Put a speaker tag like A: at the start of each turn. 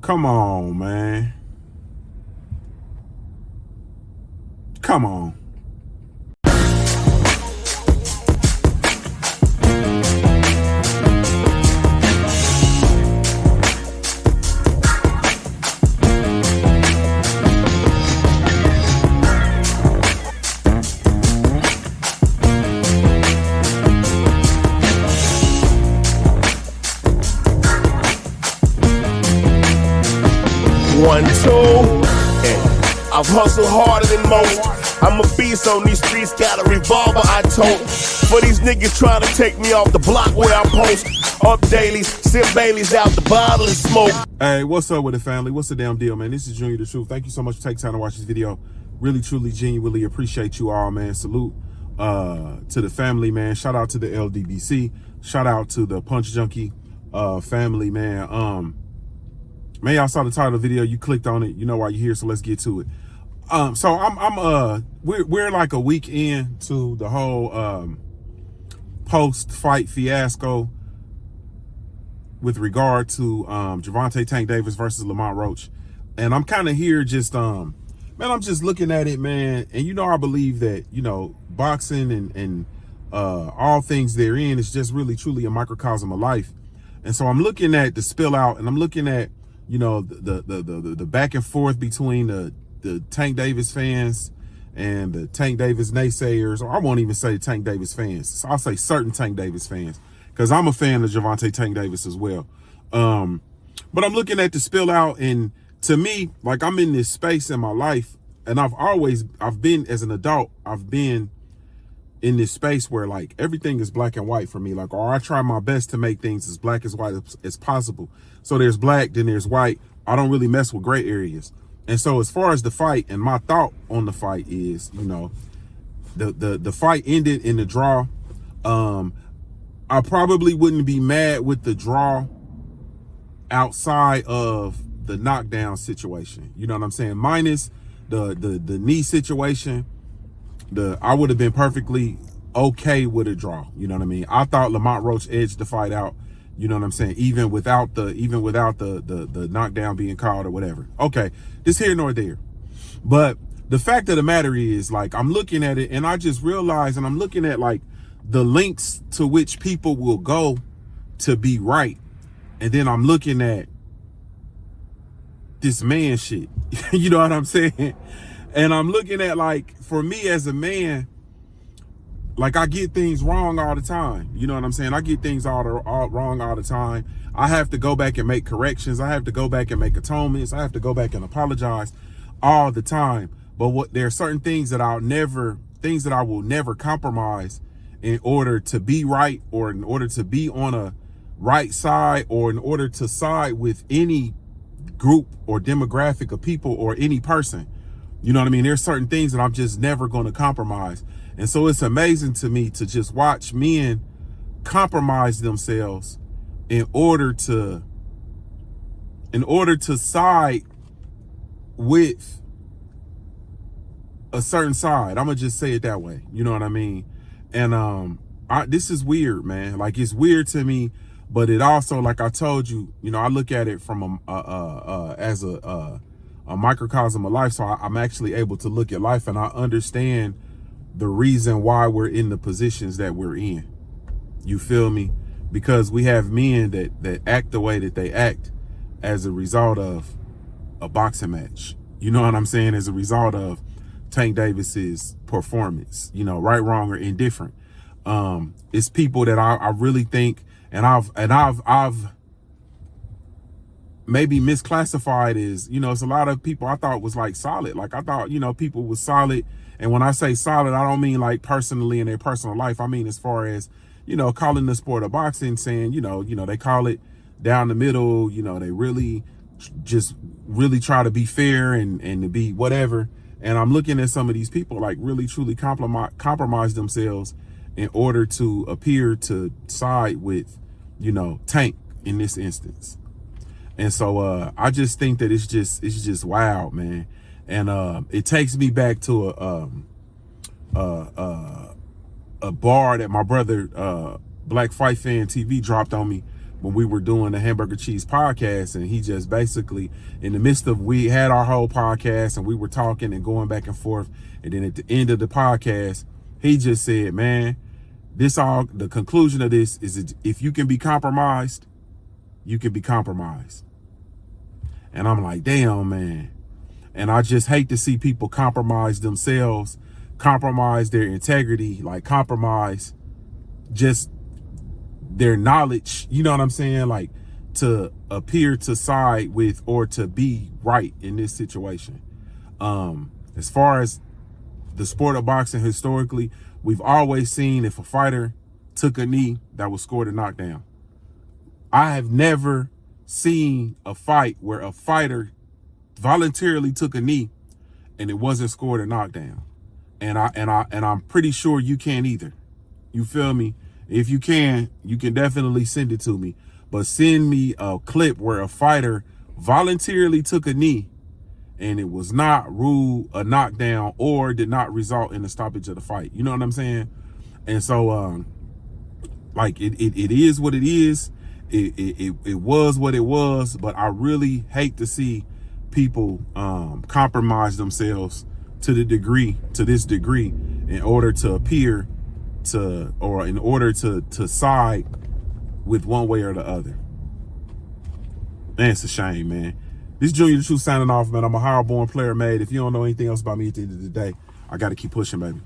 A: Come on, man. Come on.
B: One, two, I've hustled harder than most. I'm a beast on these streets, got a revolver I tote. For these niggas trying to take me off the block where I post. Up dailies, sip Baileys out the bottle and smoke.
A: Hey, what's up with the family? What's the damn deal, man? This is Junior the Truth. Thank you so much for taking time to watch this video. Really, truly, genuinely appreciate you all, man. Salute to the family, man. Shout out to the LDBC. Shout out to the Punch Junkie family, man. Man, y'all saw the title of the video. You clicked on it. You know why you're here, so let's get to it. So we're like a week in to the whole post-fight fiasco with regard to Gervonta Tank Davis versus Lamont Roach. And I'm kind of here just man, I'm just looking at it, man. And you know, I believe that, you know, boxing and all things therein is just really truly a microcosm of life. And so I'm looking at the spill out, and I'm looking at, you know, the back and forth between the Tank Davis fans and the Tank Davis naysayers, or I won't even say Tank Davis fans. I'll say certain Tank Davis fans, because I'm a fan of Gervonta Tank Davis as well. But I'm looking at the spill out, and to me, like, I'm in this space in my life, and I've been, as an adult, I've been in this space where, like, everything is black and white for me. Like, or I try my best to make things as black as white as possible. So there's black, then there's white. I don't really mess with gray areas. And so as far as the fight, and my thought on the fight is, you know, the fight ended in the draw. I probably wouldn't be mad with the draw outside of the knockdown situation. You know what I'm saying? Minus the knee situation. I would have been perfectly okay with a draw. You know what I mean? I thought Lamont Roach edged the fight out. You know what I'm saying? Even without the knockdown being called or whatever. Okay, this here nor there. But the fact of the matter is, like, I'm looking at it and I just realized, and I'm looking at, like, the lengths to which people will go to be right. And then I'm looking at this man shit. You know what I'm saying? And I'm looking at, like, for me as a man, like, I get things wrong all the time. You know what I'm saying? I get things all wrong all the time. I have to go back and make corrections. I have to go back and make atonements. I have to go back and apologize all the time. But there are certain things that I will never compromise in order to be right, or in order to be on a right side, or in order to side with any group or demographic of people or any person. You know what I mean? There's certain things that I'm just never going to compromise. And so it's amazing to me to just watch men compromise themselves in order to side with a certain side. I'm gonna just say it that way. You know what I mean? And this is weird, man. Like, it's weird to me, but it also, like I told you, you know, I look at it from as a microcosm of life. So I'm actually able to look at life, and I understand the reason why we're in the positions that we're in. You feel me? Because we have men that act the way that they act as a result of a boxing match. You know what I'm saying? As a result of Tank Davis's performance, you know, right, wrong, or indifferent. It's people that I really think, and I've maybe misclassified as, you know, it's a lot of people I thought was, like, solid. Like, I thought, you know, people was solid. And when I say solid, I don't mean, like, personally in their personal life. I mean, as far as, you know, calling the sport of boxing, saying, you know, they call it down the middle. You know, they really just really try to be fair and to be whatever. And I'm looking at some of these people, like, really truly compromise themselves in order to appear to side with, you know, Tank in this instance. And so I just think that it's just wild, man. And it takes me back to a bar that my brother, Black Fight Fan TV, dropped on me when we were doing the Hamburger Cheese podcast, and he just basically, in the midst of, we had our whole podcast and we were talking and going back and forth, and then at the end of the podcast, he just said, man, the conclusion of this is that if you can be compromised, you can be compromised. And I'm like, damn, man. And I just hate to see people compromise themselves, compromise their integrity, like compromise just their knowledge, you know what I'm saying? Like, to appear to side with or to be right in this situation. As far as the sport of boxing, historically, we've always seen if a fighter took a knee, that was scored a knockdown. I have never seen a fight where a fighter voluntarily took a knee and it wasn't scored a knockdown. And I'm pretty sure you can't either. You feel me? If you can definitely send it to me. But send me a clip where a fighter voluntarily took a knee and it was not ruled a knockdown or did not result in a stoppage of the fight. You know what I'm saying? And so, like, it is what it is. It was what it was. But I really hate to see people compromise themselves to this degree in order to appear to, or in order to side with one way or the other. Man, it's a shame, man. This Junior the Truth signing off, man. I'm a hard-born player made. If you don't know anything else about me at the end of the day, I got to keep pushing, baby.